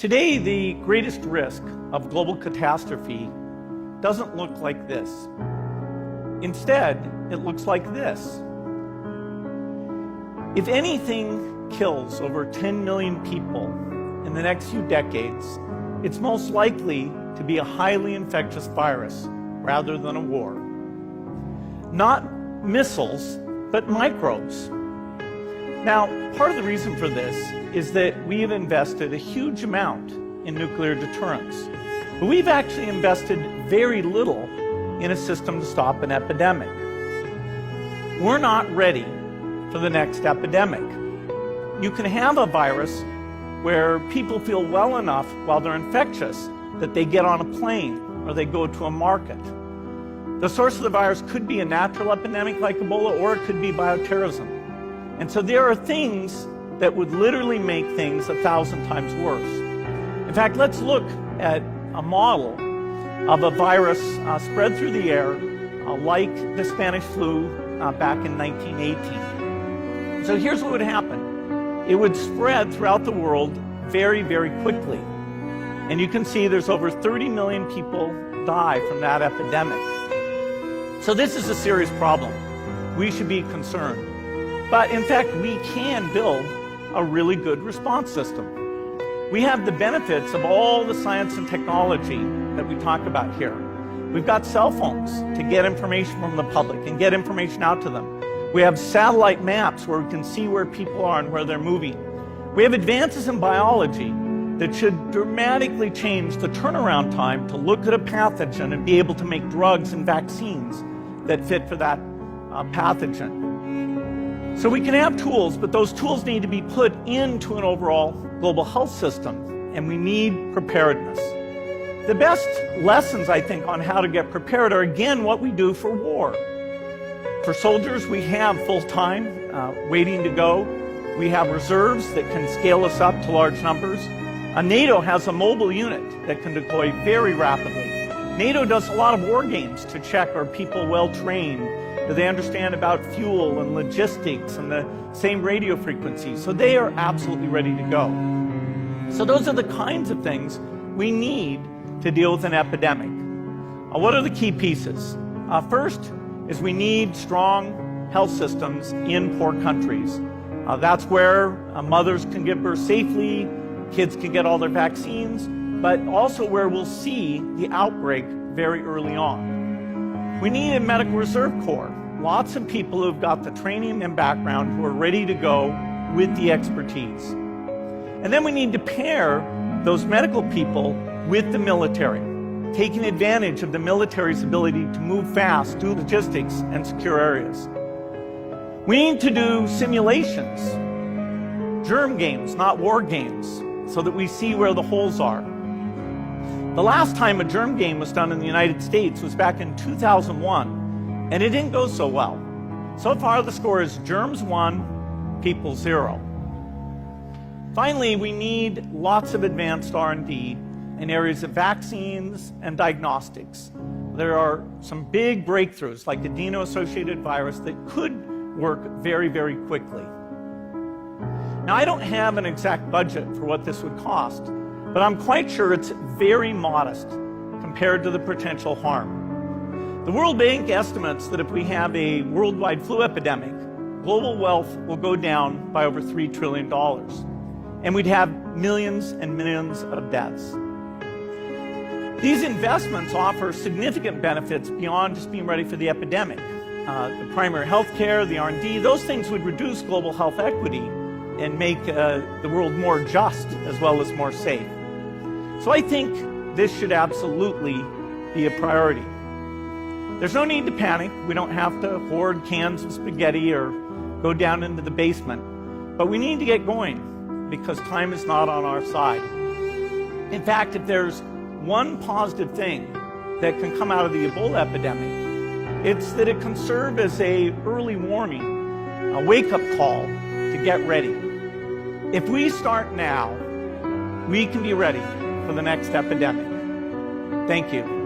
Today, the greatest risk of global catastrophe doesn't look like this. Instead, it looks like this. If anything kills over 10 million people in the next few decades, it's most likely to be a highly infectious virus rather than a war. Not missiles, but microbes. Now, part of the reason for this is that we have invested a huge amount in nuclear deterrence, but we've actually invested very little in a system to stop an epidemic. We're not ready for the next epidemic. You can have a virus where people feel well enough while they're infectious that they get on a plane or they go to a market. The source of the virus could be a natural epidemic like Ebola, or it could be bioterrorism. And so there are things that would literally make things 1,000 times worse. In fact, let's look at a model of a virus spread through the air like the Spanish flu back in 1918. So here's what would happen. It would spread throughout the world very, very quickly. And you can see there's over 30 million people die from that epidemic. So this is a serious problem. We should be concerned. But in fact, we can build a really good response system. We have the benefits of all the science and technology that we talk about here. We've got cell phones to get information from the public and get information out to them. We have satellite maps where we can see where people are and where they're moving. We have advances in biology that should dramatically change the turnaround time to look at a pathogen and be able to make drugs and vaccines that fit for that pathogen. So we can have tools, but those tools need to be put into an overall global health system, and we need preparedness. The best lessons, I think, on how to get prepared are, again, what we do for war. For soldiers, we have full-time waiting to go. We have reserves that can scale us up to large numbers. NATO has a mobile unit that can deploy very rapidly. NATO does a lot of war games to check, are people well-trained? Do they understand about fuel and logistics and the same radio frequencies? So they are absolutely ready to go. So those are the kinds of things we need to deal with an epidemic. What are the key pieces? First is we need strong health systems in poor countries. That's where mothers can give birth safely, kids can get all their vaccines, but also where we'll see the outbreak very early on. We need a medical reserve corps. Lots of people who've got the training and background who are ready to go with the expertise. And then we need to pair those medical people with the military, taking advantage of the military's ability to move fast, do logistics, and secure areas. We need to do simulations, germ games, not war games, so that we see where the holes are. The last time a germ game was done in the United States was back in 2001, and it didn't go so well. So far, the score is germs 1, people 0. Finally, we need lots of advanced R&D in areas of vaccines and diagnostics. There are some big breakthroughs, like the adeno-associated virus, that could work very, very quickly. Now, I don't have an exact budget for what this would cost, but I'm quite sure it's very modest compared to the potential harm. The World Bank estimates that if we have a worldwide flu epidemic, global wealth will go down by over $3 trillion, and we'd have millions and millions of deaths. These investments offer significant benefits beyond just being ready for the epidemic. The primary health care, the R&D, those things would reduce global health equity and make the world more just as well as more safe. So I think this should absolutely be a priority. There's no need to panic. We don't have to hoard cans of spaghetti or go down into the basement. But we need to get going because time is not on our side. In fact, if there's one positive thing that can come out of the Ebola epidemic, it's that it can serve as an early warning, a wake-up call to get ready. If we start now, we can be ready for the next epidemic. Thank you.